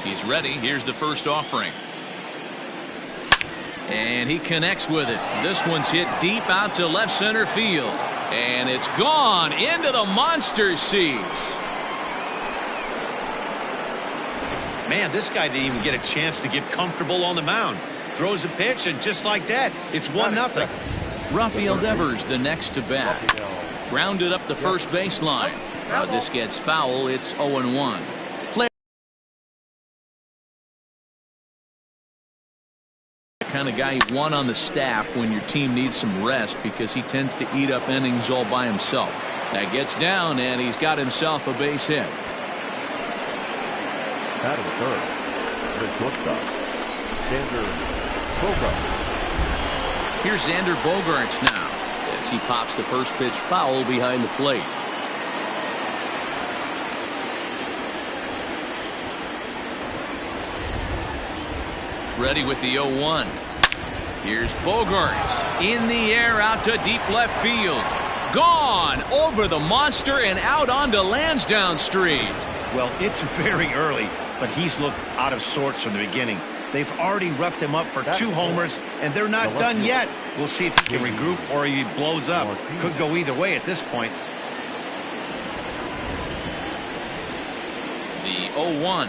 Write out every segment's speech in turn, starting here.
He's ready. Here's the first offering. And he connects with it. This one's hit deep out to left center field. And it's gone into the monster seats. Man, this guy didn't even get a chance to get comfortable on the mound. Throws a pitch, and just like that, it's 1-0. Rafael Devers the next to bat. Grounded up the first baseline. Now this gets foul. It's 0-1. Kind of guy you want on the staff when your team needs some rest, because he tends to eat up innings all by himself. That gets down, and he's got himself a base hit. Out of the third. The shortstop, Xander Bogaerts. Here's Xander Bogaerts now as he pops the first pitch foul behind the plate. Ready with the 0-1. Here's Bogaerts in the air out to deep left field. Gone over the monster and out onto Lansdowne Street. Well, it's very early, but he's looked out of sorts from the beginning. They've already roughed him up for 2 homers, and they're not done yet. We'll see if he can regroup or he blows up. Could go either way at this point. The 0-1.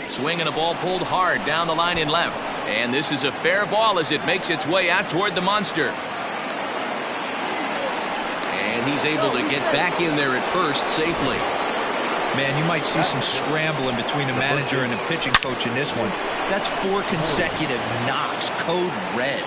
Swinging a ball pulled hard down the line in left. And this is a fair ball as it makes its way out toward the monster. And he's able to get back in there at first safely. Man, you might see some scrambling between the manager and the pitching coach in this one. That's 4 consecutive knocks, code red.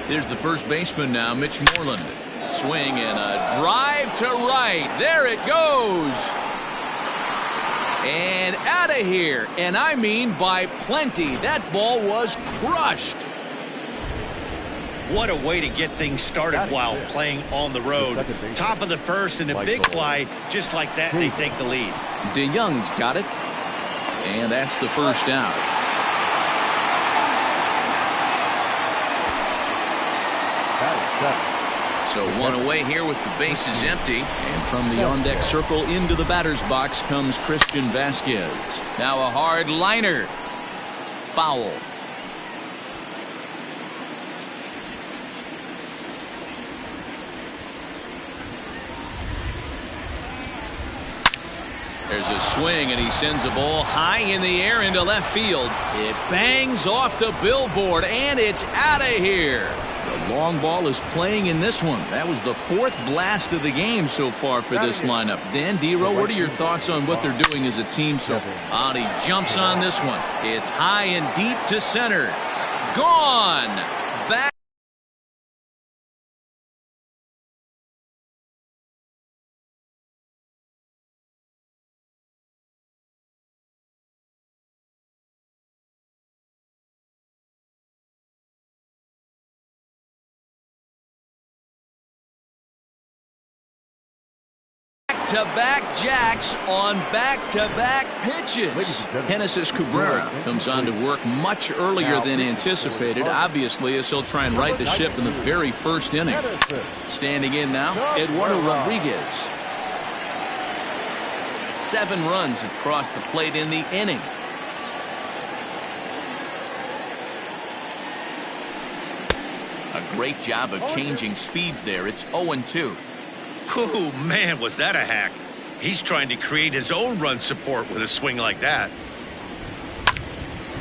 There's the first baseman now, Mitch Moreland. Swing and a drive to right. There it goes. And out of here. And I mean by plenty. That ball was crushed. What a way to get things started while playing on the road. Top of the first and a big fly. Just like that, they take the lead. DeYoung's got it. And that's the first out. So one away here with the bases empty. And from the on-deck circle into the batter's box comes Christian Vasquez. Now a hard liner. Foul. There's a swing, and he sends a ball high in the air into left field. It bangs off the billboard, and it's out of here. The long ball is playing in this one. That was the 4th blast of the game so far for this lineup. Dan Dero, what are your thoughts on what they're doing as a team so far? He jumps on this one. It's high and deep to center. Gone. Back. Back-to-back jacks on back-to-back pitches. Genesis Cabrera comes on to work much earlier than anticipated, obviously, as he'll try and right the ship in the very first inning. Standing in now, Eduardo Rodriguez. 7 runs have crossed the plate in the inning. A great job of changing speeds there. It's 0-2. Oh, man, was that a hack. He's trying to create his own run support with a swing like that.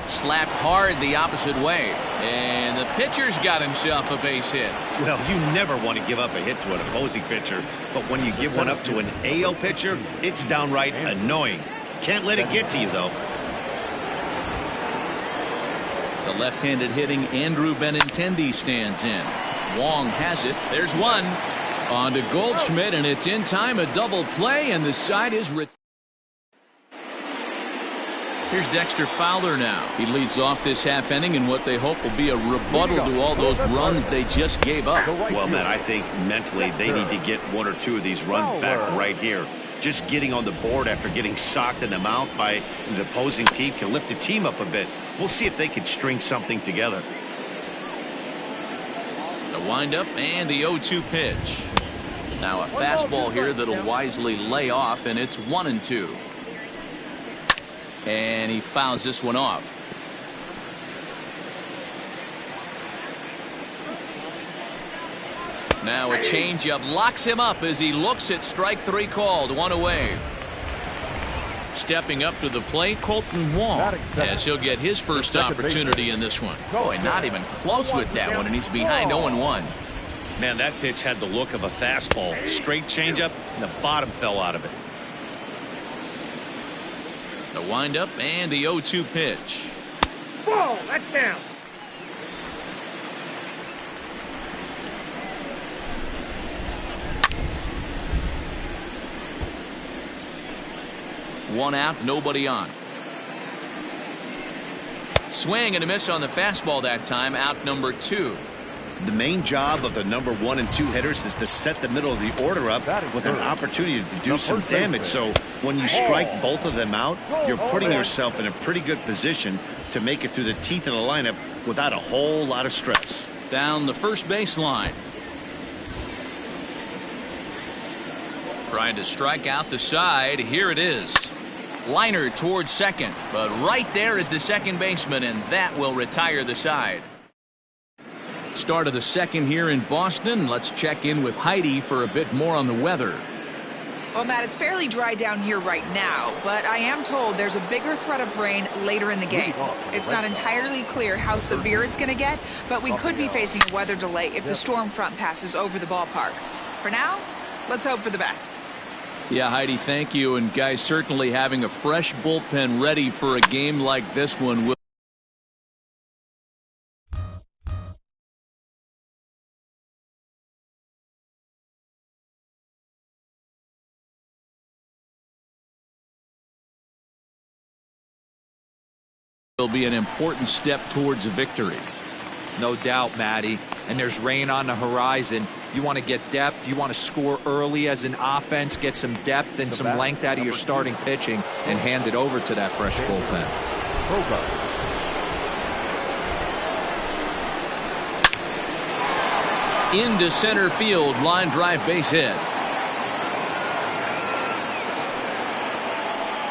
Slapped hard the opposite way. And the pitcher's got himself a base hit. Well, you never want to give up a hit to an opposing pitcher, but when you give one up to an AL pitcher, it's downright annoying. Can't let it get to you, though. The left-handed hitting Andrew Benintendi stands in. Wong has it. There's one. On to Goldschmidt, and it's in time. A double play, and the side is Here's Dexter Fowler now. He leads off this half inning in what they hope will be a rebuttal to all those runs they just gave up. Well, Matt, I think mentally they need to get 1 or 2 of these runs back right here. Just getting on the board after getting socked in the mouth by the opposing team can lift the team up a bit. We'll see if they can string something together. The windup and the 0-2 pitch. Now a fastball here that'll wisely lay off, and it's 1-2. And he fouls this one off. Now a changeup locks him up as he looks at strike 3 called. 1 away. Stepping up to the plate, Colton Wong, as he'll get his first opportunity in this one. Boy, not even close with that one, and he's behind 0-1. Man, that pitch had the look of a fastball. Straight changeup, and the bottom fell out of it. The windup and the 0-2 pitch. Whoa, that's down. One out, nobody on. Swing and a miss on the fastball that time. Out number 2. The main job of the number 1 and 2 hitters is to set the middle of the order up with an opportunity to do some damage. So when you strike both of them out, you're putting yourself in a pretty good position to make it through the teeth of the lineup without a whole lot of stress. Down the first baseline. Trying to strike out the side. Here it is. Liner towards second, but right there is the second baseman, and that will retire the side. Start of the second here in Boston. Let's check in with Heidi for a bit more on the weather. Well, Matt, it's fairly dry down here right now, but I am told there's a bigger threat of rain later in the game. It's not entirely clear how severe it's going to get, but we could be facing a weather delay if the storm front passes over the ballpark. For now, let's hope for the best. Yeah, Heidi, thank you. And guys, certainly having a fresh bullpen ready for a game like this one will be an important step towards a victory. No doubt, Matty. And there's rain on the horizon. You want to get depth. You want to score early as an offense, get some depth and some length out of your starting pitching, and hand it over to that fresh bullpen. Into center field, line drive base hit.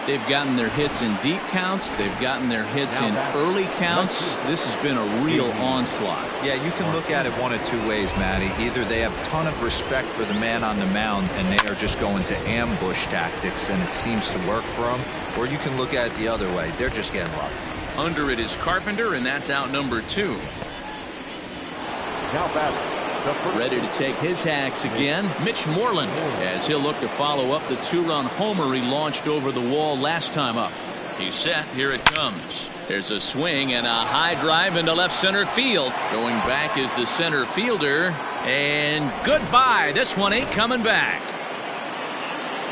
They've gotten their hits in deep counts. They've gotten their hits in early counts. This has been a real onslaught. Yeah, you can look at it one of two ways, Matty. Either they have a ton of respect for the man on the mound and they are just going to ambush tactics and it seems to work for them, or you can look at it the other way. They're just getting lucky. Under it is Carpenter, and that's out number 2. Now batting. Ready to take his hacks again, Mitch Moreland, as he'll look to follow up the 2-run homer he launched over the wall last time up. He's set. Here it comes. There's a swing and a high drive into left center field. Going back is the center fielder, and goodbye. This one ain't coming back.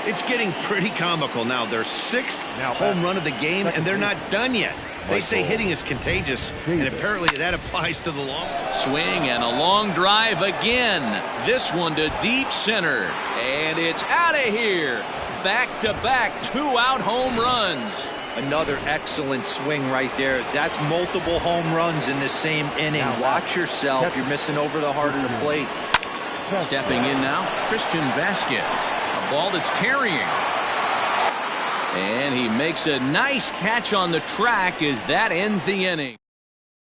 It's getting pretty comical now. Their 6th home run of the game, and they're not done yet. They say hitting is contagious, and apparently that applies to the long. Swing and a long drive again. This one to deep center, and it's out of here. Back-to-back 2-out home runs. Another excellent swing right there. That's multiple home runs in the same inning. Watch yourself. You're missing over the heart of the plate. Stepping in now, Christian Vasquez. A ball that's tarrying. And he makes a nice catch on the track as that ends the inning.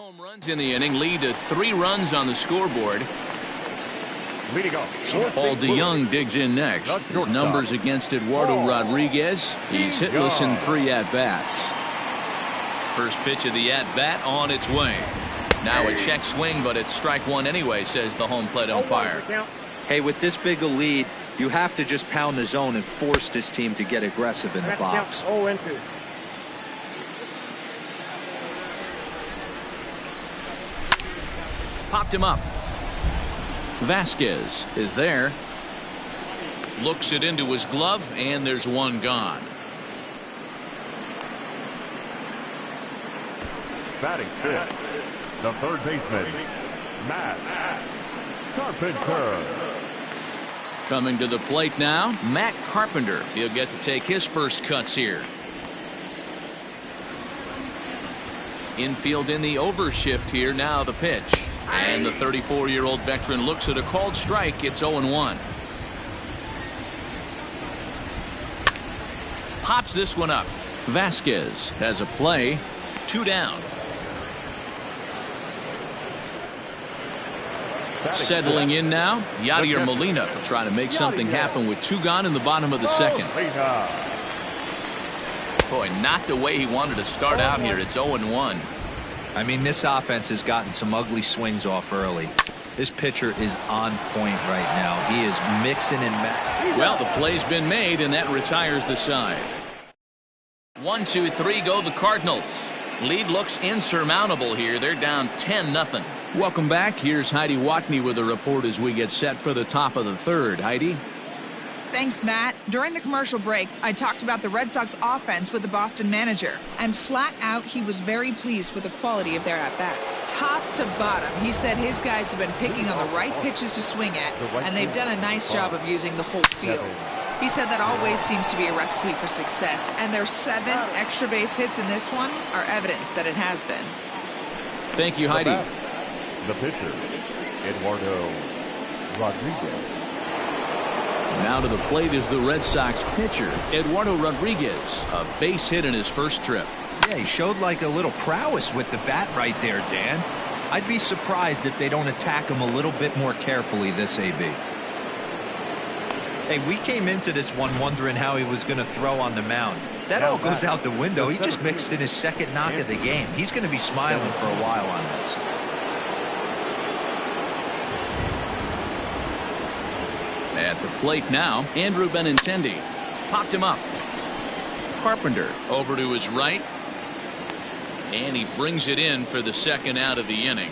Home runs in the inning lead to 3 runs on the scoreboard. Leading off. So Paul DeYoung digs in next. His numbers against Eduardo Rodriguez. He's hitless in 3 at-bats. First pitch of the at-bat on its way. Now a check swing, but it's strike 1 anyway, says the home plate umpire. Hey, with this big a lead, you have to just pound the zone and force this team to get aggressive in the box. Popped him up. Vasquez is there. Looks it into his glove, and there's 1 gone. Batting 5th, the third baseman, Matt Carpenter. Coming to the plate now, Matt Carpenter. He'll get to take his first cuts here. Infield in the overshift here. Now the pitch. And the 34-year-old veteran looks at a called strike. It's 0-1. Pops this one up. Vasquez has a play. 2 down. Settling in now, Yadier Molina trying to make something happen with 2 gone in the bottom of the 2nd. Boy, not the way he wanted to start out here. It's 0-1. I mean, this offense has gotten some ugly swings off early. This pitcher is on point right now. He is mixing and matching. Well, the play's been made, and that retires the side. 1, 2, 3 go the Cardinals. Lead looks insurmountable here. They're down 10-0. Welcome back. Here's Heidi Watney with a report as we get set for the top of the 3rd. Heidi? Thanks, Matt. During the commercial break, I talked about the Red Sox offense with the Boston manager. And flat out, he was very pleased with the quality of their at-bats. Top to bottom, he said his guys have been picking on the right pitches to swing at, and they've done a nice job of using the whole field. He said that always seems to be a recipe for success, and their 7 extra base hits in this one are evidence that it has been. Thank you, Heidi. The pitcher, Eduardo Rodriguez. Now to the plate is the Red Sox pitcher, Eduardo Rodriguez. A base hit in his first trip. Yeah, he showed like a little prowess with the bat right there, Dan. I'd be surprised if they don't attack him a little bit more carefully this AB. Hey, we came into this one wondering how he was going to throw on the mound. That all goes out the window. He just mixed in his 2nd knock of the game. He's going to be smiling for a while on this. At the plate now, Andrew Benintendi. Popped him up. Carpenter over to his right. And he brings it in for the 2nd out of the inning.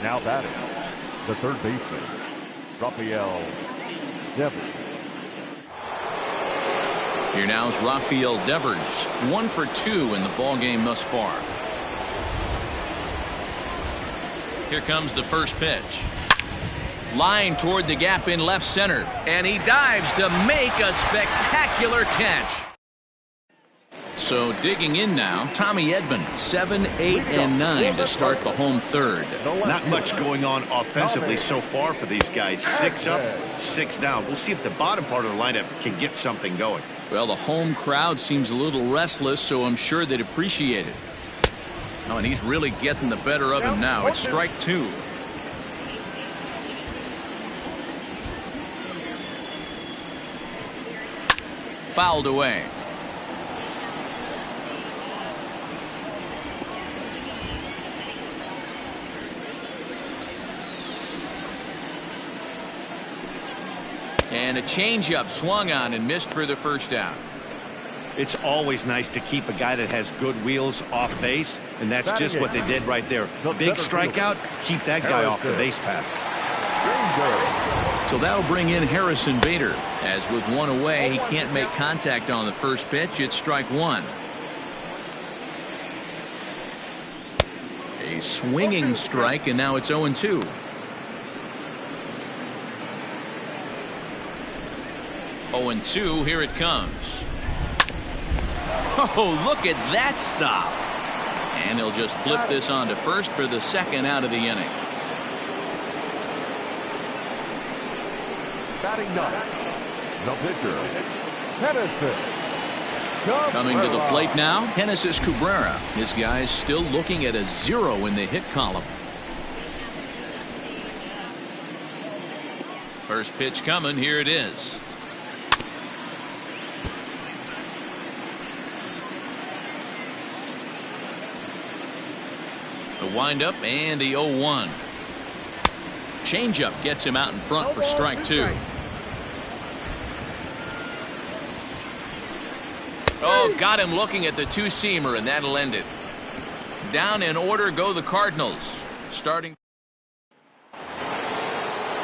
Now batting, the third baseman, Rafael Devers. Here now is Rafael Devers. 1 for 2 in the ballgame thus far. Here comes the first pitch. Line toward the gap in left center. And he dives to make a spectacular catch. So digging in now, Tommy Edman, 7, 8, and 9 to start the home 3rd. Not much going on offensively so far for these guys. 6 up, 6 down. We'll see if the bottom part of the lineup can get something going. Well, the home crowd seems a little restless, so I'm sure they'd appreciate it. Oh, and he's really getting the better of him now. It's strike 2. Fouled away. And a changeup swung on and missed for the first out. It's always nice to keep a guy that has good wheels off base, and that's just what they did right there. Big strikeout, keep that guy off the base path. So that'll bring in Harrison Bader. As with one away, he can't make contact on the first pitch. It's strike 1. A swinging strike, and now it's 0-2. 0-2, here it comes. Oh, look at that stop. And he'll just flip this on to first for the second out of the inning. Batting ninth, the pitcher, Genesis. Coming to the plate now, Genesis Cabrera. This guy's still looking at a 0 in the hit column. First pitch coming, here it is. The windup and the 0-1. Changeup gets him out in front for strike 2. Oh, got him looking at the two-seamer, and that'll end it. Down in order go the Cardinals. Starting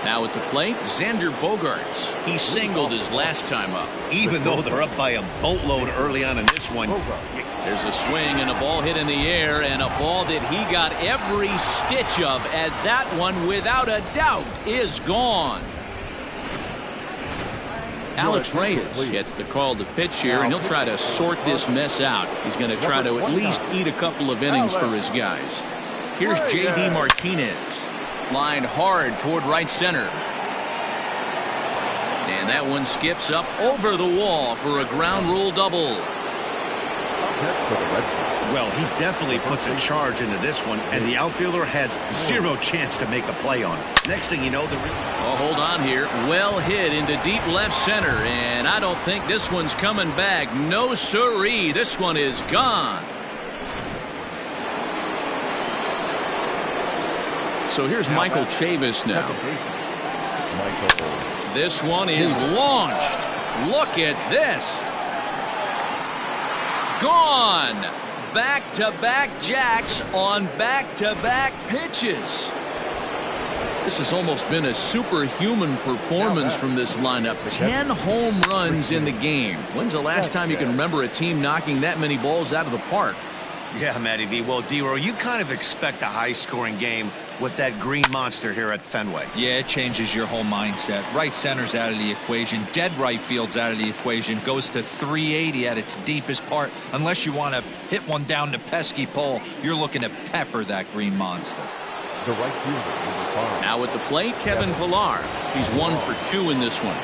now at the plate, Xander Bogaerts. He singled his last time up. Even though they're up by a boatload early on in this one. There's a swing and a ball hit in the air, and a ball that he got every stitch of, as that one, without a doubt, is gone. Alex Reyes gets the call to pitch here, and he'll try to sort this mess out. He's going to try to at least eat a couple of innings for his guys. Here's J.D. Martinez. Lined hard toward right center. And that one skips up over the wall for a ground rule double. Well, he definitely puts a charge into this one, and the outfielder has 0 chance to make a play on it. Next thing you know, oh, hold on here. Well hit into deep left center, and I don't think this one's coming back. No siree. This one is gone. So here's Michael Chavis now. This one is launched. Look at this. Gone. Back-to-back jacks on back-to-back pitches. This has almost been a superhuman performance from this lineup. 10 home runs in the game. When's the last time you can remember a team knocking that many balls out of the park? Yeah, Matty V. Well, D-Row, you kind of expect a high-scoring game with that green monster here at Fenway. Yeah, it changes your whole mindset. Right center's out of the equation. Dead right field's out of the equation. Goes to 380 at its deepest part. Unless you want to hit one down the pesky pole, you're looking to pepper that green monster. The right fielder, now at the plate, Kevin Pillar. He's 1 for 2 in this one.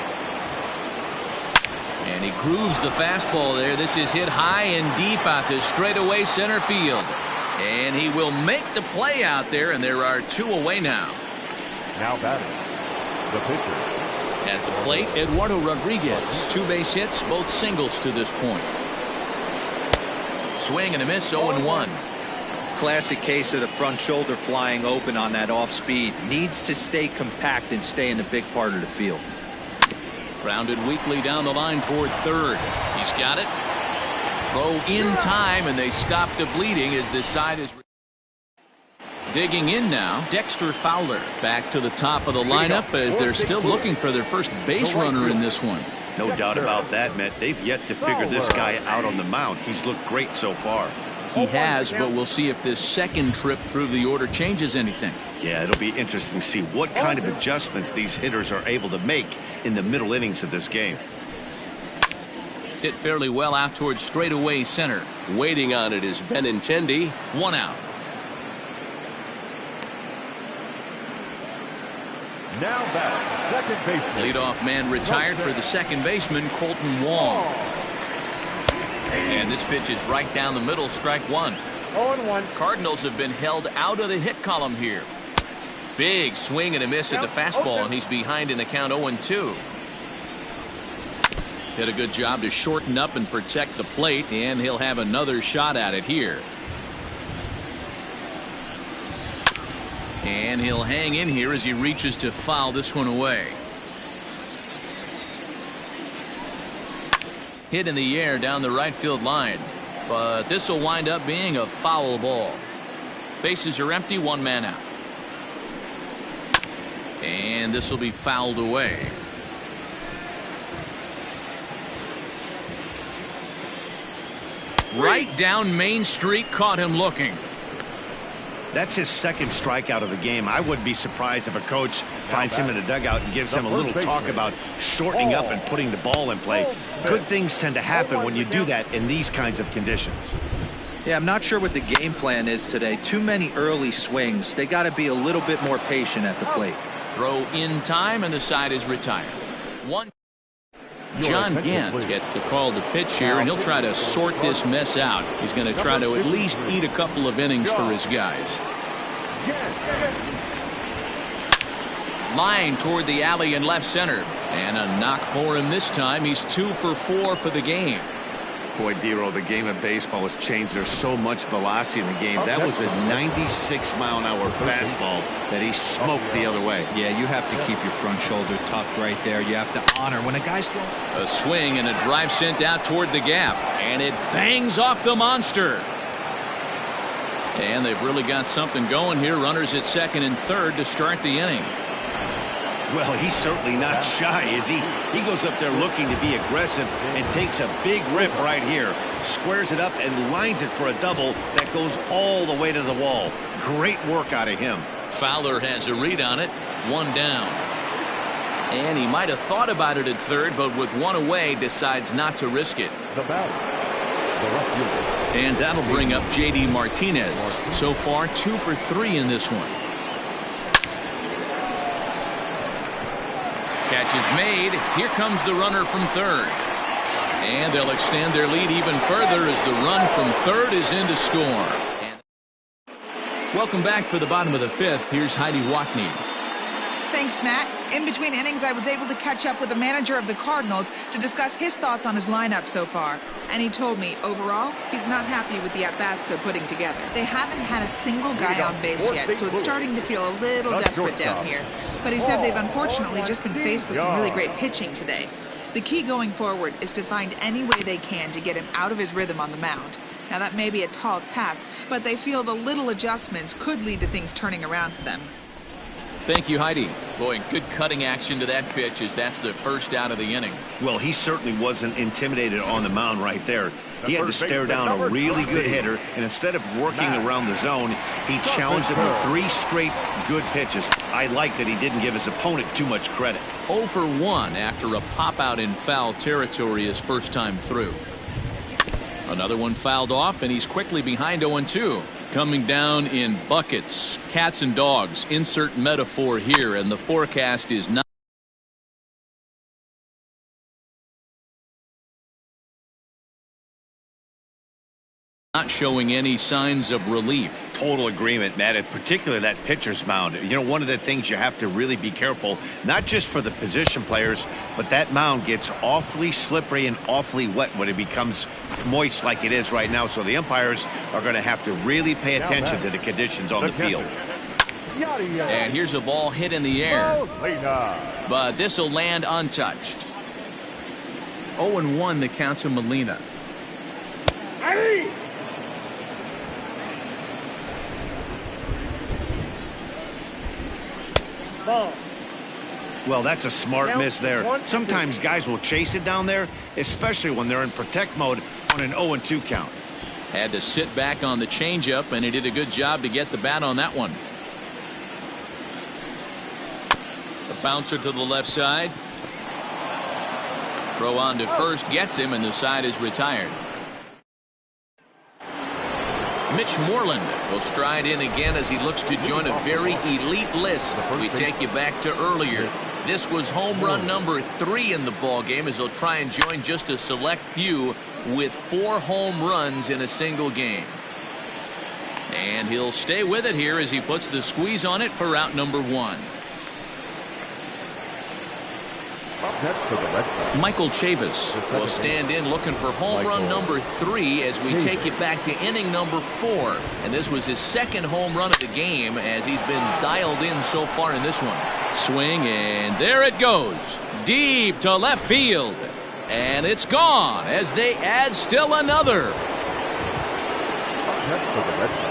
And he grooves the fastball there. This is hit high and deep out to straightaway center field. And he will make the play out there, and there are 2 away now. Now batting, the pitcher. At the plate, Eduardo Rodriguez. 2 base hits, both singles to this point. Swing and a miss, 0-1. Classic case of the front shoulder flying open on that off speed. Needs to stay compact and stay in the big part of the field. Grounded weakly down the line toward third. He's got it. Throw in time, and they stop the bleeding as this side is digging in now. Dexter Fowler back to the top of the lineup as they're still looking for their first base runner in this one. No doubt about that, Matt. They've yet to figure this guy out on the mound. He's looked great so far. He has, but we'll see if this second trip through the order changes anything. Yeah, it'll be interesting to see what kind of adjustments these hitters are able to make in the middle innings of this game. Hit fairly well out towards straightaway center. Waiting on it is Benintendi. 1 out. Now back, second baseman. Leadoff man retired for the second baseman, Colton Wong. And this pitch is right down the middle, strike one. 0-1. Cardinals have been held out of the hit column here. Big swing and a miss at the fastball, and he's behind in the count 0-2. Did a good job to shorten up and protect the plate, and he'll have another shot at it here. And he'll hang in here as he reaches to foul this one away. Hit in the air down the right field line, but this will wind up being a foul ball. Bases are empty, one man out. And this will be fouled away. Right down Main Street, caught him looking. That's his second strikeout of the game. I wouldn't be surprised if a coach finds him in the dugout and gives him a little talk about shortening up and putting the ball in play. Good things tend to happen when you do that in these kinds of conditions. Yeah, I'm not sure what the game plan is today. Too many early swings. They got to be a little bit more patient at the plate. Throw in time, and the side is retired. One. John Gant gets the call to pitch here, and he'll try to sort this mess out. He's going to try to at least eat a couple of innings for his guys. Line toward the alley in left center, and a knock for him this time. He's 2 for 4 for the game. Boy, Dero, the game of baseball has changed. There's so much velocity in the game. That was a 96-mile-an-hour fastball that he smoked the other way. Yeah, you have to keep your front shoulder tucked right there. You have to honor when a guy's throwing. A swing and a drive sent out toward the gap, and it bangs off the monster. And they've really got something going here. Runners at second and third to start the inning. Well, he's certainly not shy, is he? He goes up there looking to be aggressive and takes a big rip right here. Squares it up and lines it for a double that goes all the way to the wall. Great work out of him. Fowler has a read on it. One down. And he might have thought about it at third, but with one away, decides not to risk it. The batter, the left fielder. And that'll bring up J.D. Martinez. So far, 2 for 3 in this one. Catch is made. Here comes the runner from third. And they'll extend their lead even further as the run from third is in to score. And welcome back for the bottom of the fifth. Here's Heidi Watney. Thanks, Matt. In between innings, I was able to catch up with the manager of the Cardinals to discuss his thoughts on his lineup so far. And he told me, overall, he's not happy with the at-bats they're putting together. They haven't had a single guy on base yet, so it's starting to feel a little desperate down here. But he said they've unfortunately just been faced with some really great pitching today. The key going forward is to find any way they can to get him out of his rhythm on the mound. Now, that may be a tall task, but they feel the little adjustments could lead to things turning around for them. Thank you, Heidi. Boy, good cutting action to that pitch as that's the first out of the inning. Well, he certainly wasn't intimidated on the mound right there. He had to stare down a really good hitter, and instead of working around the zone, he challenged him with 3 straight good pitches. I like that he didn't give his opponent too much credit. 0 for 1 after a pop-out in foul territory his first time through. Another one fouled off, and he's quickly behind 0-2. Coming down in buckets, cats and dogs, insert metaphor here, and the forecast is not showing any signs of relief. Total agreement, Matt, and particularly that pitcher's mound. You know, one of the things you have to really be careful, not just for the position players, but that mound gets awfully slippery and awfully wet when it becomes moist like it is right now. So the umpires are going to have to really pay attention to the conditions on the field. And here's a ball hit in the air, but this will land untouched. 0-1 the count to Molina. Well, that's a smart miss there. Sometimes guys will chase it down there, especially when they're in protect mode on an 0-2 count. Had to sit back on the changeup, and he did a good job to get the bat on that one. The bouncer to the left side. Throw on to first gets him, and the side is retired. Mitch Moreland will stride in again as he looks to join a very elite list. We take you back to earlier. This was home run number 3 in the ball game as he'll try and join just a select few with 4 home runs in a single game. And he'll stay with it here as he puts the squeeze on it for out number 1. Up next for the Red Sox. Michael Chavis will stand in looking for home run number 3 as we take it back to inning number 4. And this was his 2nd home run of the game as he's been dialed in so far in this one. Swing, and there it goes. Deep to left field. And it's gone as they add still another. Up next for the Red Sox.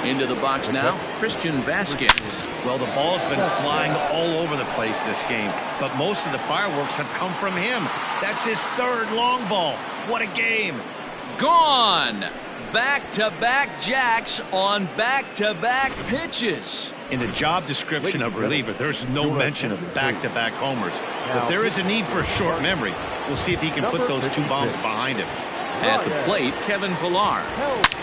Into the box now, Christian Vasquez. Well, the ball's been flying all over the place this game, but most of the fireworks have come from him. That's his 3rd long ball. What a game. Gone. Back-to-back jacks on back-to-back pitches. In the job description of reliever, there's no mention of back-to-back homers. But there is a need for a short memory. We'll see if he can put those 2 bombs behind him. At the plate, Kevin Pillar.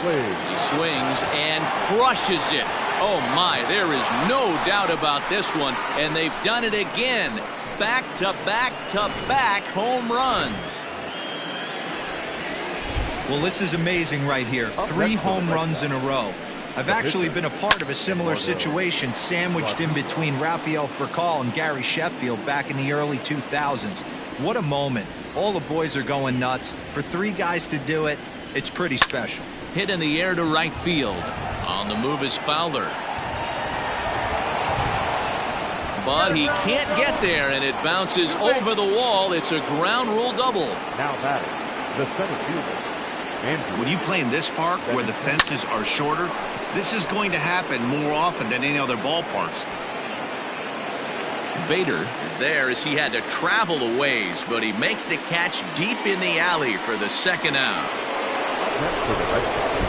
He swings and crushes it. Oh my, there is no doubt about this one. And they've done it again. Back-to-back-to-back home runs. Well, this is amazing right here. 3 home runs in a row. I've actually been a part of a similar situation sandwiched in between Rafael Furcal and Gary Sheffield back in the early 2000s. What a moment. All the boys are going nuts. For 3 guys to do it, it's pretty special. Hit in the air to right field. On the move is Fowler. But he can't get there, and it bounces over the wall. It's a ground rule double. Now batting, the center fielder. When you play in this park where the fences are shorter, this is going to happen more often than any other ballparks. Bader is there as he had to travel a ways, but he makes the catch deep in the alley for the 2nd out.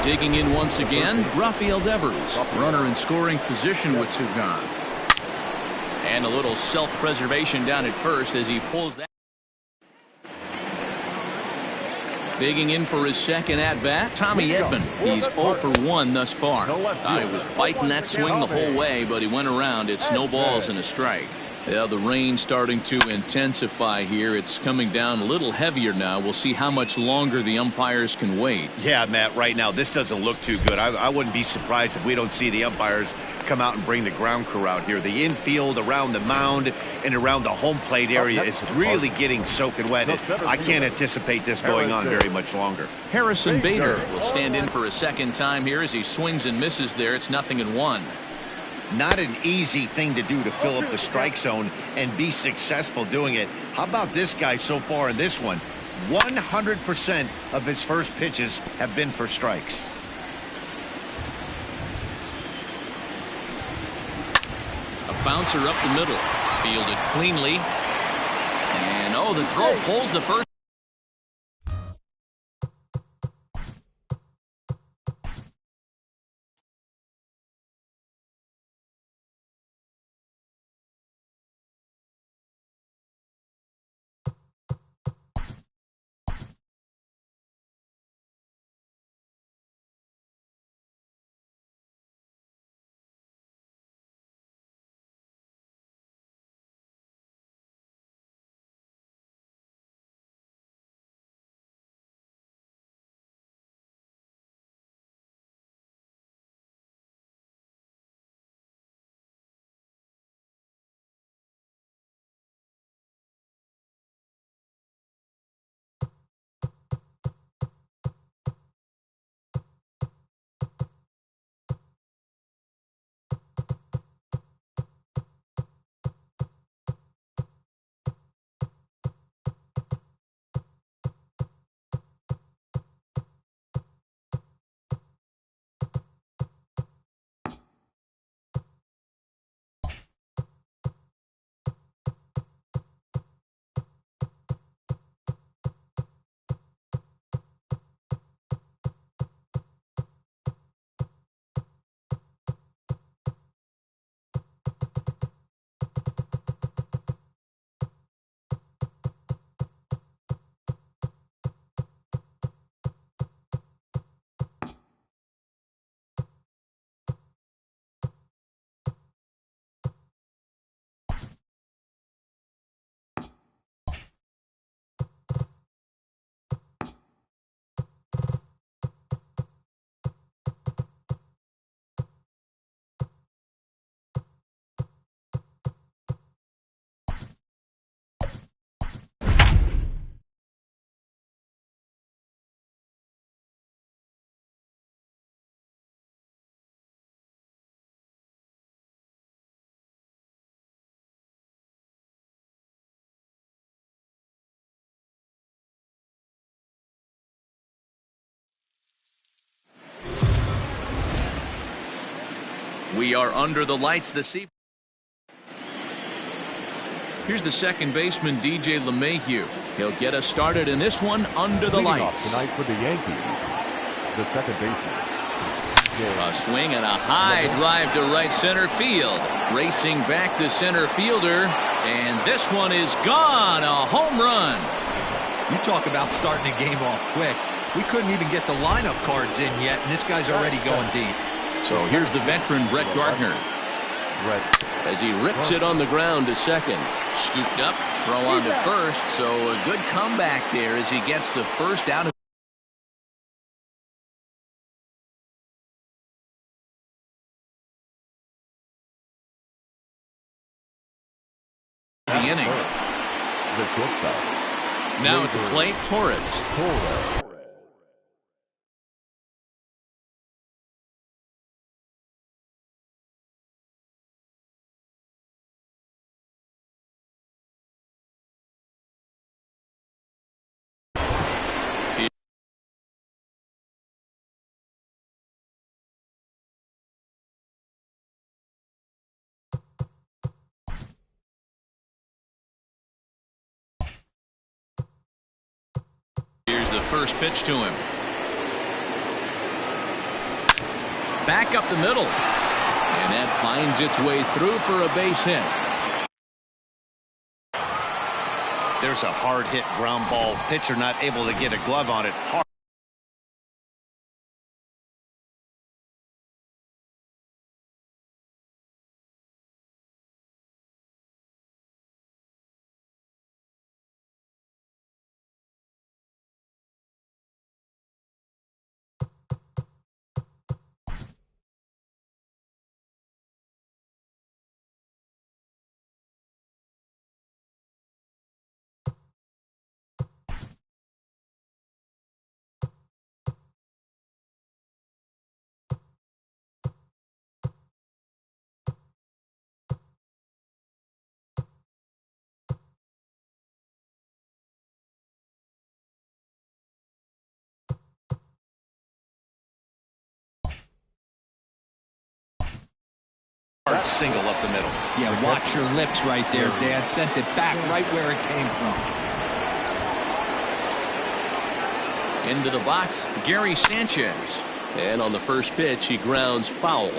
Digging in once again, Rafael Devers, runner in scoring position with 2 gone. And a little self-preservation down at first as he pulls that. Digging in for his 2nd at-bat, Tommy Edman. He's 0 for 1 thus far. He was fighting that swing the whole way, but he went around. It's no balls and a strike. Yeah, the rain starting to intensify here. It's coming down a little heavier now. We'll see how much longer the umpires can wait. Yeah, Matt, right now this doesn't look too good. I wouldn't be surprised if we don't see the umpires come out and bring the ground crew out here. The infield around the mound and around the home plate area is really getting soaking wet. I can't anticipate this going on very much longer. Harrison Bader will stand in for a 2nd time here as he swings and misses there. It's 0-1. Not an easy thing to do to fill up the strike zone and be successful doing it. How about this guy so far in this one? 100% of his first pitches have been for strikes. A bouncer up the middle. Fielded cleanly. And oh, the throw pulls the first. We are under the lights this evening. Here's the second baseman, DJ LeMahieu. He'll get us started in this one under the lights. Tonight for the Yankees, the second baseman. A swing and a high drive to right center field. Racing back the center fielder, and this one is gone. A home run. You talk about starting a game off quick. We couldn't even get the lineup cards in yet, and this guy's already going deep. So here's the veteran Brett Gardner as he rips it on the ground to second. Scooped up, throw on to first, so a good comeback there as he gets the first out of the inning. Now at the plate, Torres. Here's the first pitch to him. Back up the middle. And that finds its way through for a base hit. There's a hard hit ground ball. Pitcher not able to get a glove on it. Hard. Single up the middle. Yeah, watch your lips right there, Dad. Sent it back right where it came from. Into the box, Gary Sanchez. And on the first pitch, he grounds foul.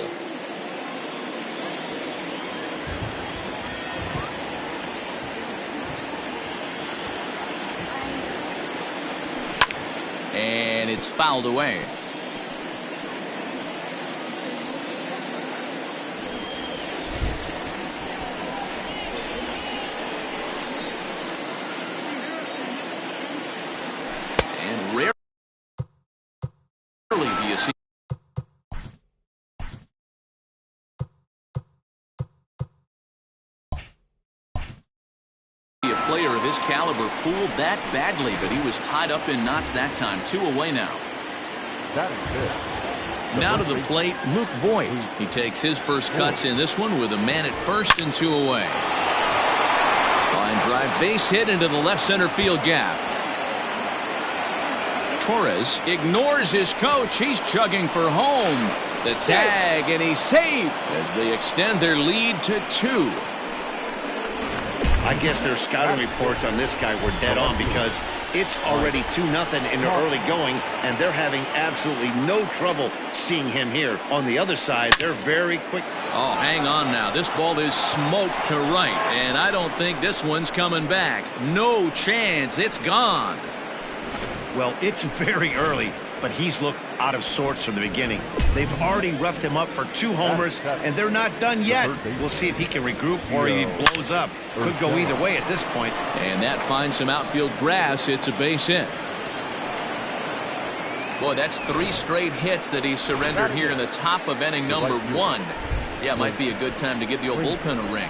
And it's fouled away. Player of his caliber fooled that badly, but he was tied up in knots that time. 2 away now. Now to the plate, Luke Voigt. He takes his first cuts in this one with a man at first and 2 away. Line drive base hit into the left center field gap. Torres ignores his coach. He's chugging for home. The tag, and he's safe as they extend their lead to 2. I guess their scouting reports on this guy were dead on because it's already 2-0 in the early going, and they're having absolutely no trouble seeing him here. On the other side, they're very quick. Oh, hang on now. This ball is smoked to right, and I don't think this one's coming back. No chance. It's gone. Well, it's very early, but he's looked out of sorts from the beginning. They've already roughed him up for 2 homers, and they're not done yet. We'll see if he can regroup or he blows up. Could go either way at this point. And that finds some outfield grass. It's a base hit. Boy, that's 3 straight hits that he surrendered here in the top of inning number 1. Yeah, it might be a good time to give the old bullpen a ring.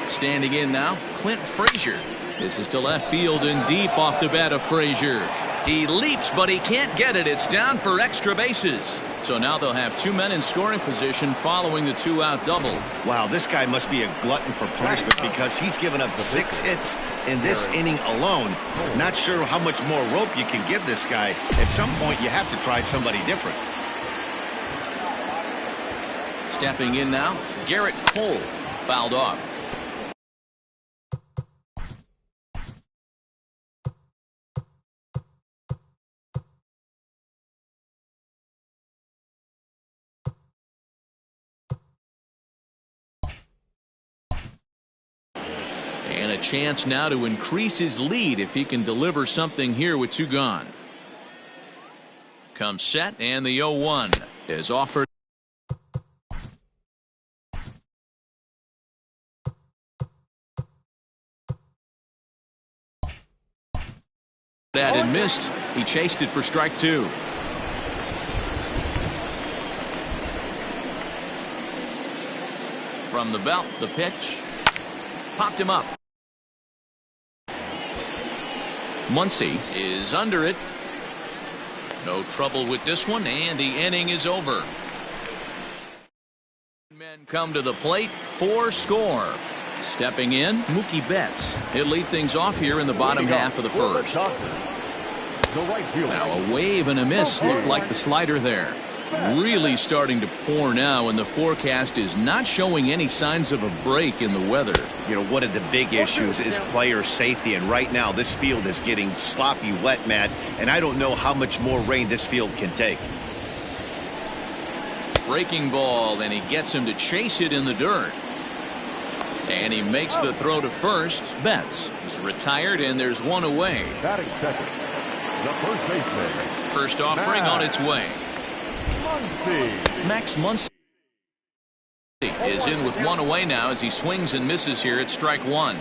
Standing in now, Clint Frazier. This is to left field and deep off the bat of Frazier. He leaps, but he can't get it. It's down for extra bases. So now they'll have 2 men in scoring position following the 2-out double. Wow, this guy must be a glutton for punishment because he's given up 6 hits in this inning alone. Not sure how much more rope you can give this guy. At some point, you have to try somebody different. Stepping in now, Garrett Cole, fouled off. And a chance now to increase his lead if he can deliver something here with 2 gone. Comes set, and the 0-1 is offered. That and missed. He chased it for strike 2. From the belt, the pitch. Popped him up. Muncy is under it. No trouble with this one, and the inning is over. Men come to the plate, 4 score. Stepping in, Mookie Betts. He'll lead things off here in the bottom half of the first. Now a wave and a miss looked like the slider there. Really starting to pour now, and the forecast is not showing any signs of a break in the weather. You know, one of the big issues is player safety, and right now this field is getting sloppy wet, Matt, and I don't know how much more rain this field can take. Breaking ball, and he gets him to chase it in the dirt. And he makes the throw to first. Betts is retired, and there's 1 away. Batting second, the first baseman. First offering on its way. Max Muncy is in with 1 away now as he swings and misses here at strike 1.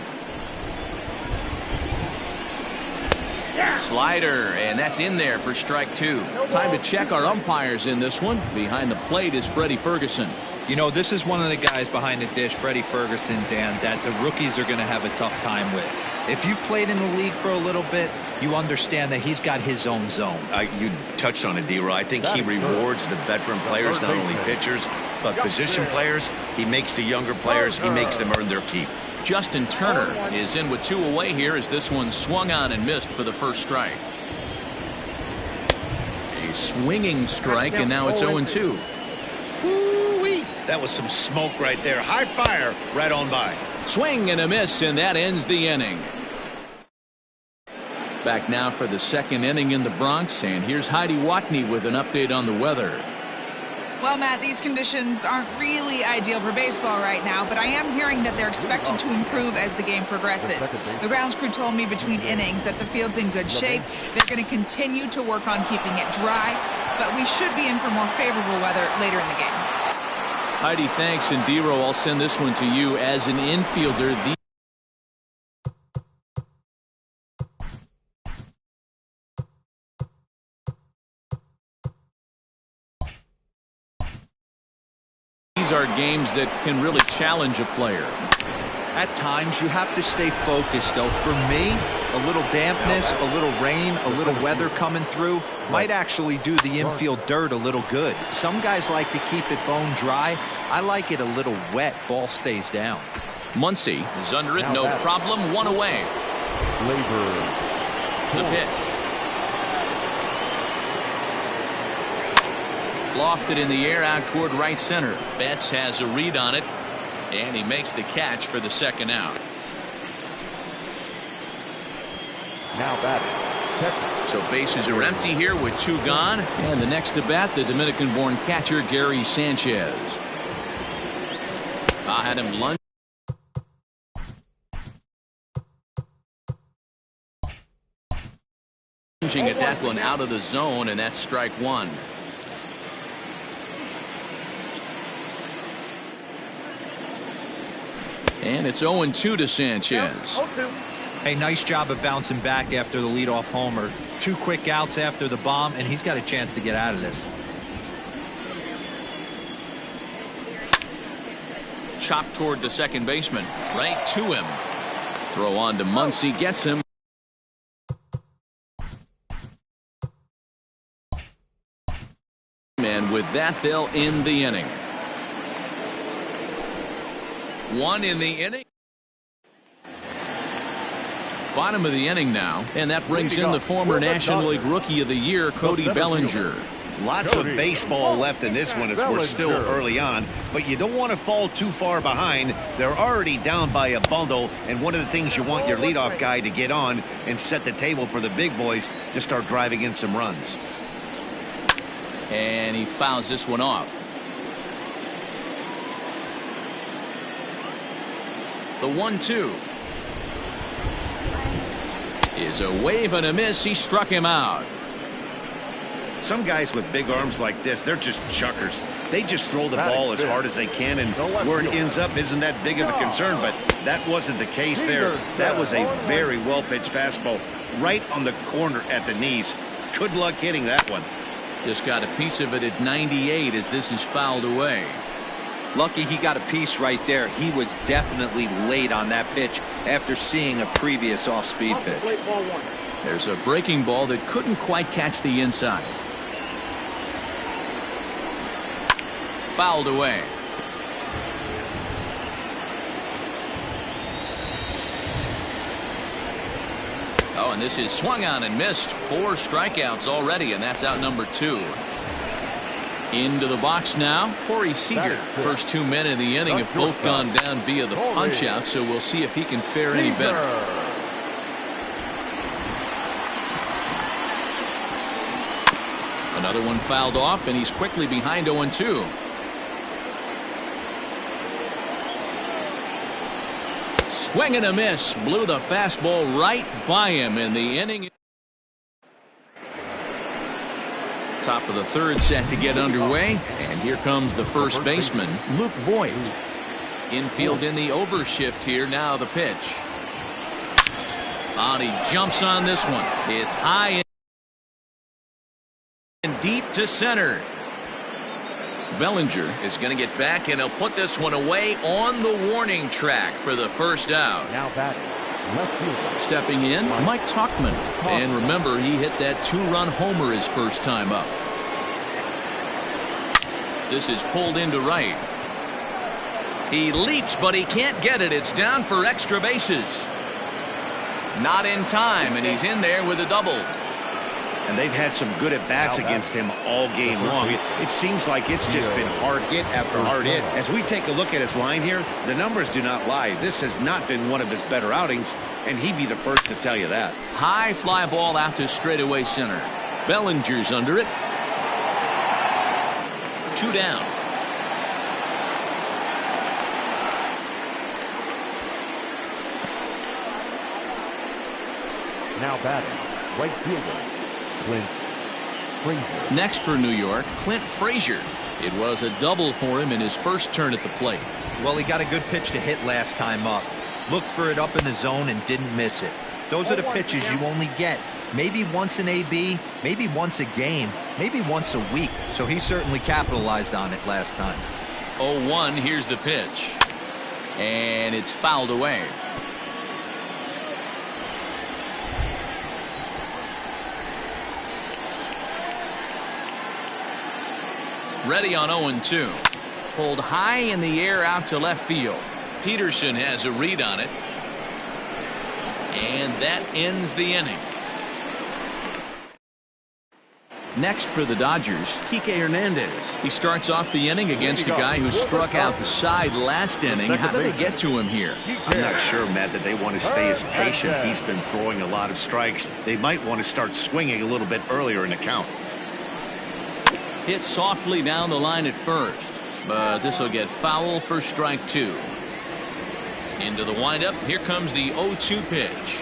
Slider, and that's in there for strike 2. Time to check our umpires in this one. Behind the plate is Freddie Ferguson. You know, this is one of the guys behind the dish, Freddie Ferguson, Dan, that the rookies are going to have a tough time with. If you've played in the league for a little bit, you understand that he's got his own zone. You touched on it, D-Roy. I think he rewards the veteran players, not only pitchers, but position players. He makes the younger players, he makes them earn their keep. Justin Turner is in with 2 away here as this one swung on and missed for the first strike. A swinging strike, and now it's 0-2. Woo-wee! That was some smoke right there. High fire right on by. Swing and a miss, and that ends the inning. Back now for the second inning in the Bronx, and here's Heidi Watney with an update on the weather. Well, Matt, these conditions aren't really ideal for baseball right now, but I am hearing that they're expected to improve as the game progresses. The grounds crew told me between innings that the field's in good shape. They're going to continue to work on keeping it dry, but we should be in for more favorable weather later in the game. Heidi, thanks, and D-Row, I'll send this one to you. As an infielder, these are games that can really challenge a player. At times, you have to stay focused, though. For me, a little dampness, a little rain, a little weather coming through might actually do the infield dirt a little good. Some guys like to keep it bone dry. I like it a little wet. Ball stays down. Muncy is under it, no problem. 1 away. The pitch. Lofted in the air out toward right center. Betts has a read on it, and he makes the catch for the second out. Now batting. So bases are empty here with 2 gone, and the next to bat, the Dominican-born catcher Gary Sanchez. I had him lunging at that one out of the zone, and that's strike 1. And it's 0-2 to Sanchez. Hey, nice job of bouncing back after the leadoff homer. 2 quick outs after the bomb, and he's got a chance to get out of this. Chopped toward the second baseman. Right to him. Throw on to Muncy. Gets him. And with that, they'll end the inning. 1 in the inning. Bottom of the inning now, and that brings in the former National League Rookie of the Year, Cody Bellinger. Lots of baseball left in this one as we're still early on, but you don't want to fall too far behind. They're already down by a bundle, and one of the things you want your leadoff guy to get on and set the table for the big boys to start driving in some runs. And he fouls this one off. The 1-2 is a wave and a miss. He struck him out. Some guys with big arms like this, they're just chuckers. They just throw the ball as hard as they can, and where it ends up isn't that big of a concern, but that wasn't the case there. That was a very well-pitched fastball right on the corner at the knees. Good luck hitting that one. Just got a piece of it at 98 as this is fouled away. Lucky he got a piece right there. He was definitely late on that pitch after seeing a previous off-speed pitch. There's a breaking ball that couldn't quite catch the inside. Fouled away. Oh, and this is swung on and missed. 4 strikeouts already, and that's out number 2. Into the box now, Corey Seager. First 2 men in the inning have both gone down via the punch-out, so we'll see if he can fare any better. Another one fouled off, and he's quickly behind 0-2. Swing and a miss. Blew the fastball right by him in the inning. Top of the 3rd set to get underway, and here comes the first baseman, Luke Voigt. Infield in the overshift here. Now the pitch. He jumps on this one. It's high and deep to center. Bellinger is going to get back, and he'll put this one away on the warning track for the first out. Now batting, left fielder. Stepping in, Mike Tauchman. And remember, he hit that 2-run homer his first time up. This is pulled into right. He leaps, but he can't get it. It's down for extra bases. Not in time, and he's in there with a double. And they've had some good at-bats against him all game long. It seems like it's just been hard hit after hard hit. As we take a look at his line here, the numbers do not lie. This has not been one of his better outings, and he'd be the first to tell you that. High fly ball out to straightaway center. Bellinger's under it. 2 down. Now batting, right fielder. Next for New York, Clint Frazier. It was a double for him in his first turn at the plate. Well, he got a good pitch to hit last time up. Looked for it up in the zone and didn't miss it. Those are the pitches you only get maybe once in AB, maybe once a game, maybe once a week. So he certainly capitalized on it last time. 0-1, here's the pitch. And it's fouled away. Ready on 0-2. Pulled high in the air out to left field. Peterson has a read on it. And that ends the inning. Next for the Dodgers, Kike Hernandez. He starts off the inning against a guy who struck out the side last inning. How did they get to him here? I'm not sure, Matt, that they want to stay as patient. He's been throwing a lot of strikes. They might want to start swinging a little bit earlier in the count. Hit softly down the line at first, but this will get foul for strike 2. Into the windup. Here comes the 0-2 pitch.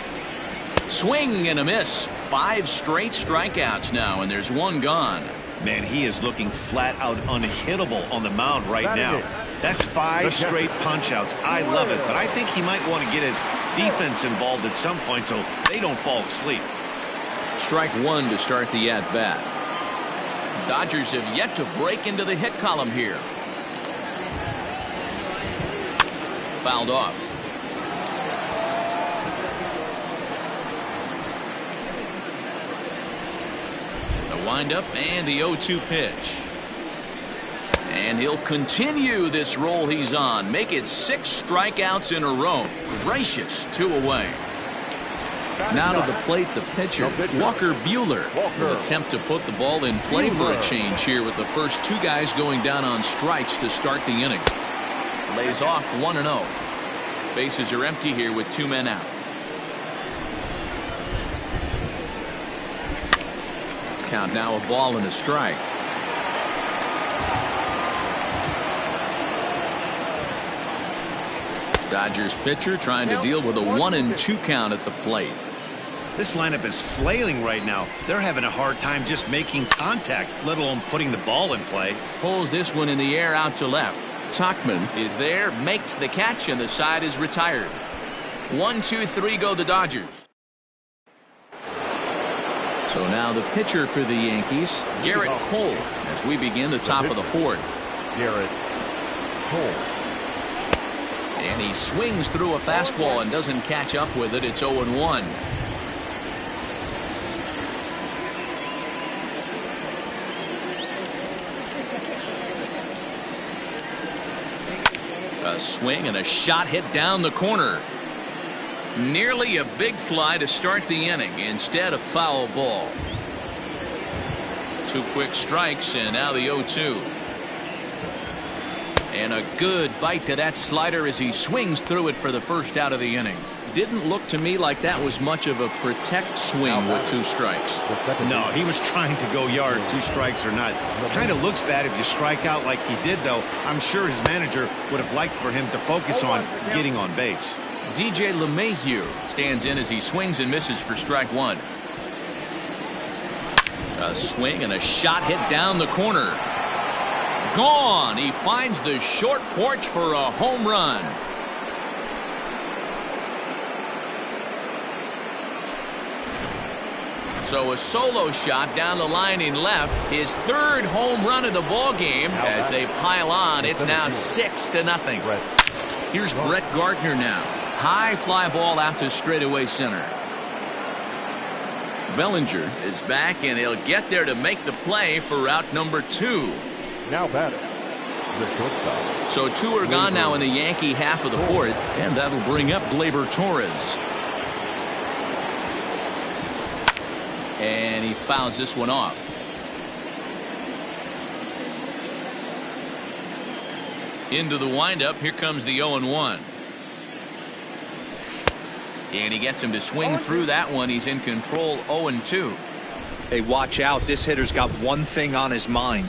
Swing and a miss. 5 straight strikeouts now, and there's 1 gone. Man, he is looking flat out unhittable on the mound right now. That's 5 straight punch-outs. I love it, but I think he might want to get his defense involved at some point so they don't fall asleep. Strike 1 to start the at-bat. Dodgers have yet to break into the hit column here. Fouled off. The windup and the 0-2 pitch. And he'll continue this roll he's on. Make it 6 strikeouts in a row. Gracious, 2 away. Now to the plate, the pitcher, Walker Buehler, will attempt to put the ball in play for a change here with the first two guys going down on strikes to start the inning. Lays off 1-0. Bases are empty here with two men out. Count now a ball and a strike. Dodgers pitcher trying to deal with a 1-2 count at the plate. This lineup is flailing right now. They're having a hard time just making contact, let alone putting the ball in play. Pulls this one in the air out to left. Tuchman is there, makes the catch, and the side is retired. 1-2-3 go the Dodgers. So now the pitcher for the Yankees, Garrett Cole, as we begin the top of the fourth. Garrett Cole. And he swings through a fastball and doesn't catch up with it. It's 0-1. A swing and a shot hit down the corner. Nearly a big fly to start the inning. Instead, a foul ball. Two quick strikes, and now the 0-2. And a good bite to that slider as he swings through it for the first out of the inning. Didn't look to me like that was much of a protect swing with two strikes. No, he was trying to go yard, two strikes or not. Kind of looks bad if you strike out like he did, though. I'm sure his manager would have liked for him to focus on getting on base. DJ LeMahieu stands in as he swings and misses for strike one. A swing and a shot hit down the corner. Gone. He finds the short porch for a home run. So a solo shot down the line in left. His third home run of the ball game. As they pile on, it's now 6-0. Here's Brett Gardner now. High fly ball out to straightaway center. Bellinger is back, and he'll get there to make the play for out number 2. Now batting, the shortstop. So two are gone now in the Yankee half of the fourth, and that'll bring up Gleyber Torres. And he fouls this one off. Into the windup, here comes the 0-1. And he gets him to swing through that one. He's in control, 0-2. Hey, watch out. This hitter's got one thing on his mind.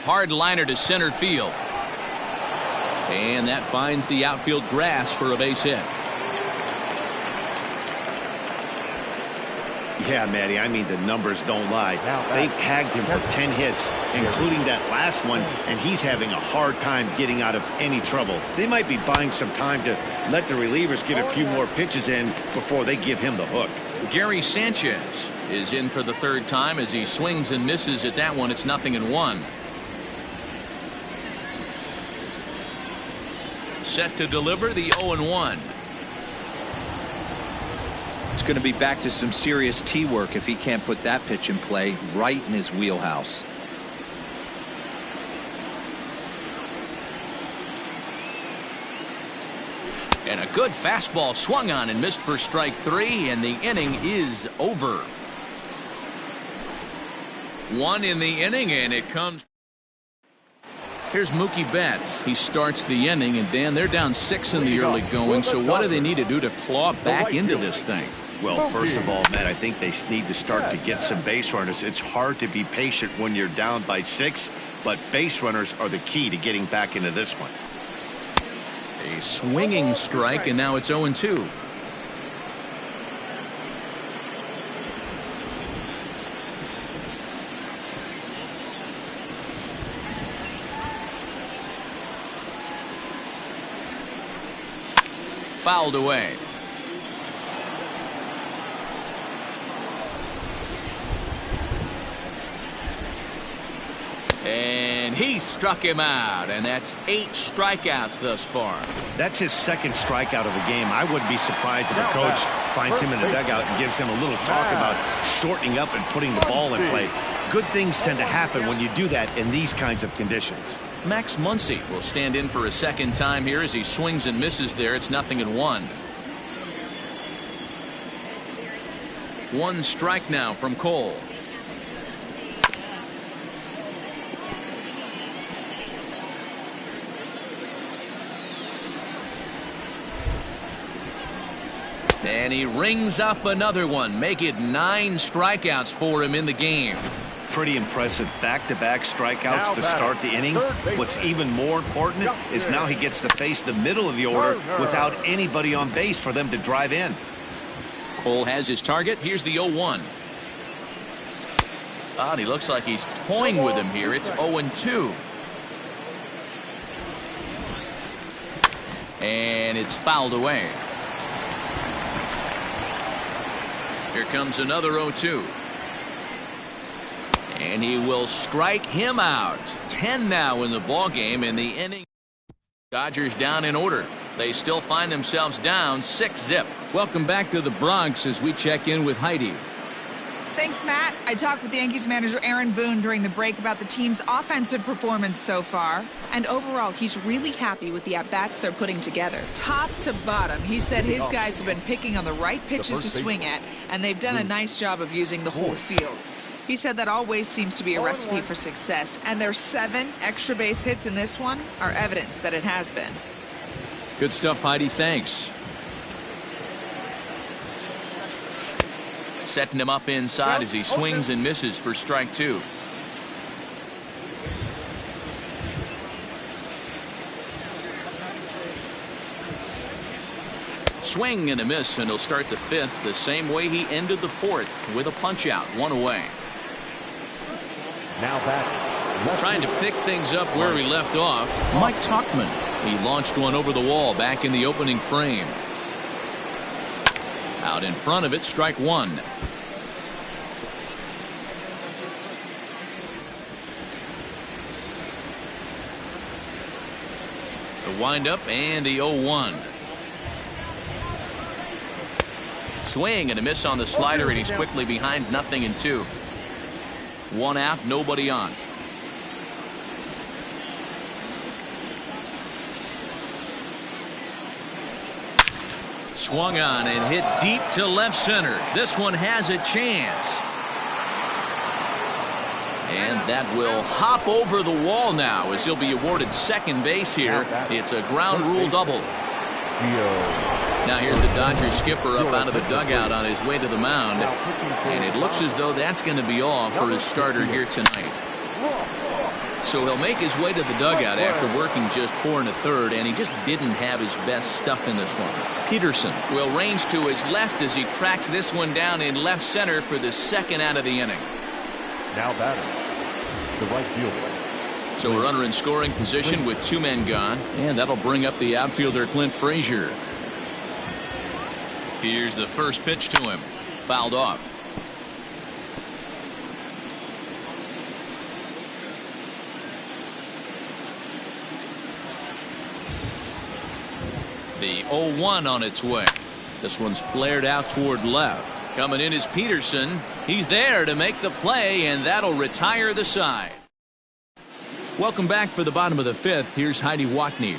Hard liner to center field. And that finds the outfield grass for a base hit. Yeah, Matty, I mean, the numbers don't lie. They've tagged him for 10 hits, including that last one, and he's having a hard time getting out of any trouble. They might be buying some time to let the relievers get a few more pitches in before they give him the hook. Gary Sanchez is in for the third time as he swings and misses at that one. It's 0-1. Set to deliver the 0-1. It's going to be back to some serious tee work if he can't put that pitch in play right in his wheelhouse. And a good fastball swung on and missed for strike 3, and the inning is over. 1 in the inning, and it comes. Here's Mookie Betts. He starts the inning, and Dan, they're down 6 in the early going, so what do they need to do to claw back into this thing? Well, first of all, Matt, I think they need to start to get some base runners. It's hard to be patient when you're down by 6, but base runners are the key to getting back into this one. A swinging strike, and now it's 0-2. Fouled away. And he struck him out, and that's 8 strikeouts thus far. That's his second strikeout of the game. I wouldn't be surprised if a coach finds him in the dugout and gives him a little talk about shortening up and putting the ball in play. Good things tend to happen when you do that in these kinds of conditions. Max Muncy will stand in for a second time here as he swings and misses there. It's 0-1. One strike now from Cole. And he rings up another one. Make it 9 strikeouts for him in the game. Pretty impressive back-to-back strikeouts to start the inning. What's even more important is now he gets to face the middle of the order without anybody on base for them to drive in. Cole has his target. Here's the 0-1. And he looks like he's toying with him here. It's 0-2. And it's fouled away. Here comes another 0-2. And he will strike him out. 10 now in the ball game in the inning. Dodgers down in order. They still find themselves down 6-zip. Welcome back to the Bronx as we check in with Heidi. Thanks, Matt. I talked with Yankees manager Aaron Boone during the break about the team's offensive performance so far. And overall, he's really happy with the at-bats they're putting together. Top to bottom, he said his guys have been picking on the right pitches to swing at, and they've done a nice job of using the whole field. He said that always seems to be a recipe for success, and their 7 extra base hits in this one are evidence that it has been. Good stuff, Heidi. Thanks. Setting him up inside as he swings and misses for strike 2. Swing and a miss, and he'll start the 5th the same way he ended the 4th with a punch out, 1 away. Now back. Trying to pick things up where he left off, Mike Tauchman. He launched one over the wall back in the opening frame. Out in front of it, strike 1. The windup and the 0-1. Swing and a miss on the slider, and he's quickly behind 0-2. 1 out, nobody on. Swung on and hit deep to left center. This one has a chance. And that will hop over the wall now as he'll be awarded second base here. It's a ground rule double. Now here's the Dodgers skipper up out of the dugout on his way to the mound. And it looks as though that's going to be all for his starter here tonight. So he'll make his way to the dugout after working just 4 1/3, and he just didn't have his best stuff in this one. Peterson will range to his left as he tracks this one down in left center for the 2nd out of the inning. Now batter, the right fielder. So a runner in scoring position with 2 men gone, and that'll bring up the outfielder Clint Frazier. Here's the first pitch to him. Fouled off. The 0-1 on its way. This one's flared out toward left. Coming in is Peterson. He's there to make the play, and that'll retire the side. Welcome back for the bottom of the 5th. Here's Heidi Watney.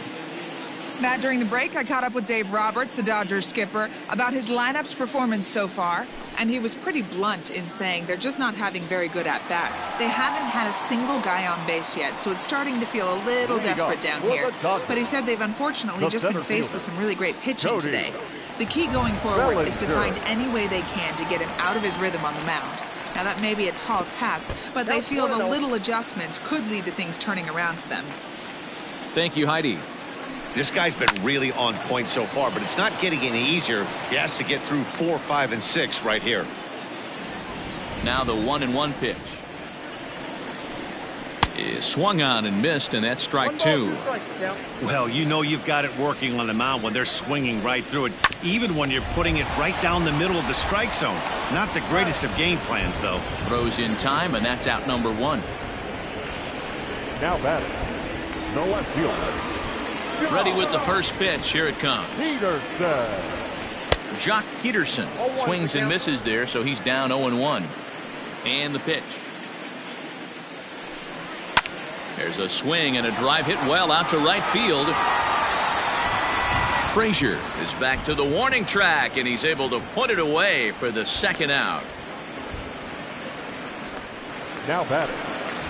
Matt, during the break, I caught up with Dave Roberts, the Dodgers skipper, about his lineup's performance so far, and he was pretty blunt in saying they're just not having very good at-bats. They haven't had a single guy on base yet, so it's starting to feel a little desperate down here. But he said they've unfortunately just been faced with some really great pitching today. The key going forward is to find any way they can to get him out of his rhythm on the mound. Now, that may be a tall task, but they feel the little adjustments could lead to things turning around for them. Thank you, Heidi. This guy's been really on point so far, but it's not getting any easier. He has to get through 4, 5, and 6 right here. Now the 1-1 pitch is swung on and missed, and that's strike 2. Well, you know you've got it working on the mound when they're swinging right through it, even when you're putting it right down the middle of the strike zone. Not the greatest of game plans, though. Throws in time, and that's out number 1. Now batter, the left fielder. Ready with the first pitch. Here it comes. Peterson. Jock Peterson swings and misses there, so he's down 0-1. And the pitch. There's a swing and a drive hit well out to right field. Frazier is back to the warning track, and he's able to put it away for the second out. Now batting.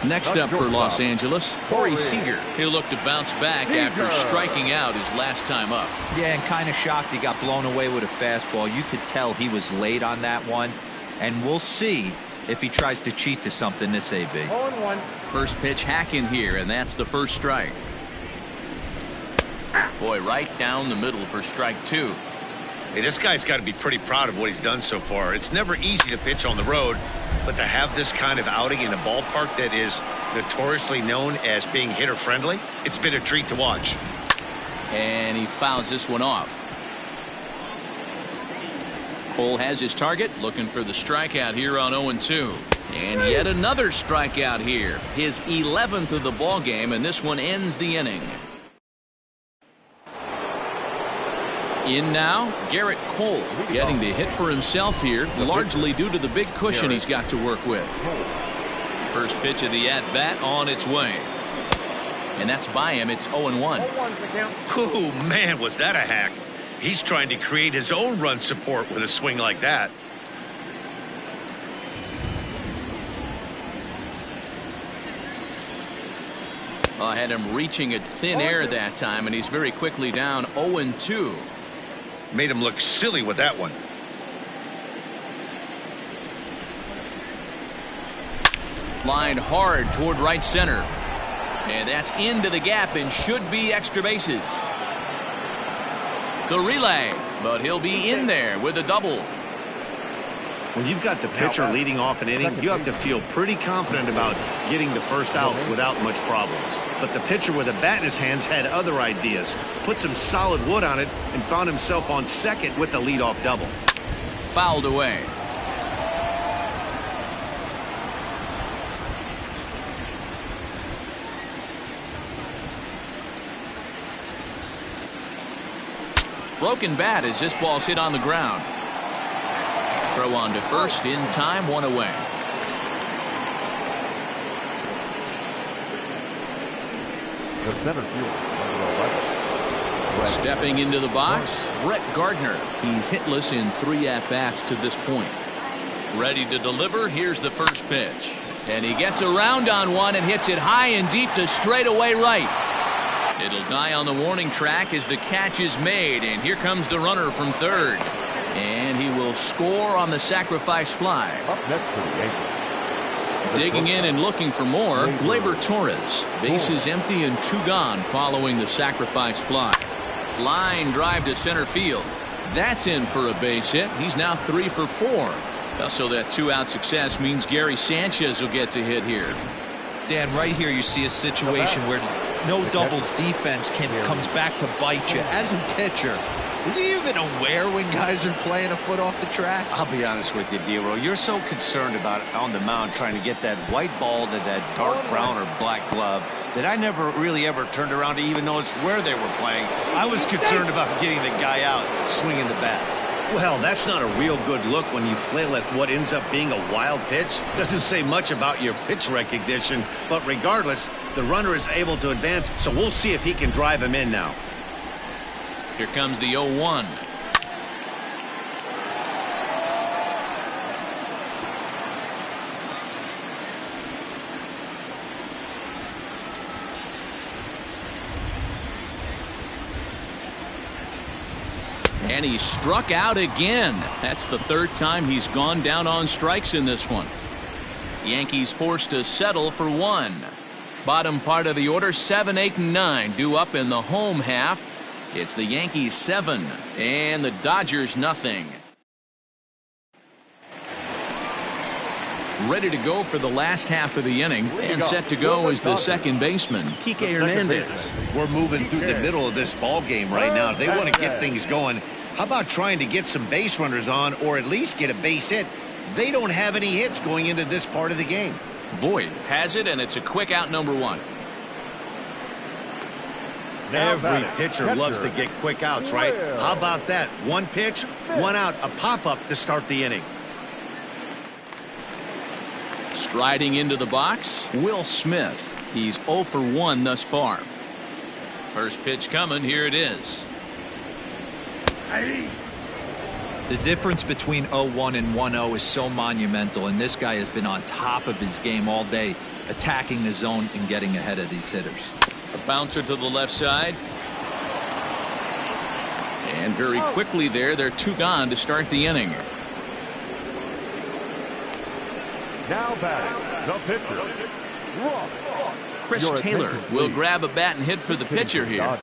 Next up for Los Angeles, Corey Seager. He'll look to bounce back after striking out his last time up. Yeah, and kind of shocked he got blown away with a fastball. You could tell he was late on that one, and we'll see if he tries to cheat to something this AB. 0-1. First pitch hack in here, and that's the first strike. Boy, right down the middle for strike two. Hey, this guy's got to be pretty proud of what he's done so far. It's never easy to pitch on the road, but to have this kind of outing in a ballpark that is notoriously known as being hitter friendly, it's been a treat to watch. And he fouls this one off. Cole has his target, looking for the strikeout here on 0-2. And yet another strikeout here. His 11th of the ball game, and this one ends the inning. In now, Garrett Cole getting the hit for himself here, largely due to the big cushion he's got to work with. First pitch of the at-bat on its way. And that's by him. It's 0-1. Ooh, man, was that a hack. He's trying to create his own run support with a swing like that. I had him reaching at thin air that time, and he's very quickly down 0-2. Made him look silly with that one. Lined hard toward right center. And that's into the gap and should be extra bases. The relay, but he'll be in there with a double. When you've got the pitcher leading off an inning, you have to feel pretty confident about getting the first out without much problems. But the pitcher with a bat in his hands had other ideas, put some solid wood on it, and found himself on second with the leadoff double. Fouled away. Broken bat as this ball's hit on the ground. Throw on to first in time, one away. The center fielder, number 11. Stepping into the box, Brett Gardner. He's hitless in 3 at-bats to this point. Ready to deliver. Here's the first pitch. And he gets around on one and hits it high and deep to straightaway right. It'll die on the warning track as the catch is made, and here comes the runner from third. And he will score on the sacrifice fly. Up next to the Yankees. Digging in and looking for more, Gleyber Torres. Bases empty and 2 gone following the sacrifice fly. Line drive to center field. That's in for a base hit. He's now 3 for 4. So that 2-out success means Gary Sanchez will get to hit here. Dan, right here you see a situation where no doubles defense comes back to bite you. As a pitcher, are you even aware when guys are playing a foot off the track? I'll be honest with you, D-Row. You're so concerned about on the mound trying to get that white ball to that dark brown or black glove that I never really ever turned around to even notice where they were playing. I was concerned about getting the guy out swinging the bat. Well, that's not a real good look when you flail at what ends up being a wild pitch. Doesn't say much about your pitch recognition, but regardless, the runner is able to advance, so we'll see if he can drive him in now. Here comes the 0-1. And he struck out again. That's the 3rd time he's gone down on strikes in this one. Yankees forced to settle for 1. Bottom part of the order, 7, 8, and 9 due up in the home half. It's the Yankees 7 and the Dodgers nothing. Ready to go for the last half of the inning, and set to go is the second baseman, Kike Hernandez. We're moving through the middle of this ball game right now. They want to get things going. How about trying to get some base runners on, or at least get a base hit? They don't have any hits going into this part of the game. Voit has it, and it's a quick out, number 1. Every pitcher loves to get quick outs, right? How about that? 1 pitch, 1 out, a pop-up to start the inning. Striding into the box, Will Smith. He's 0 for 1 thus far. First pitch coming. Here it is. The difference between 0-1 and 1-0 is so monumental, and this guy has been on top of his game all day, attacking the zone and getting ahead of these hitters. A bouncer to the left side. And very quickly they're 2 gone to start the inning. Now batting, the pitcher. Chris Taylor will grab a bat and hit for the pitcher here.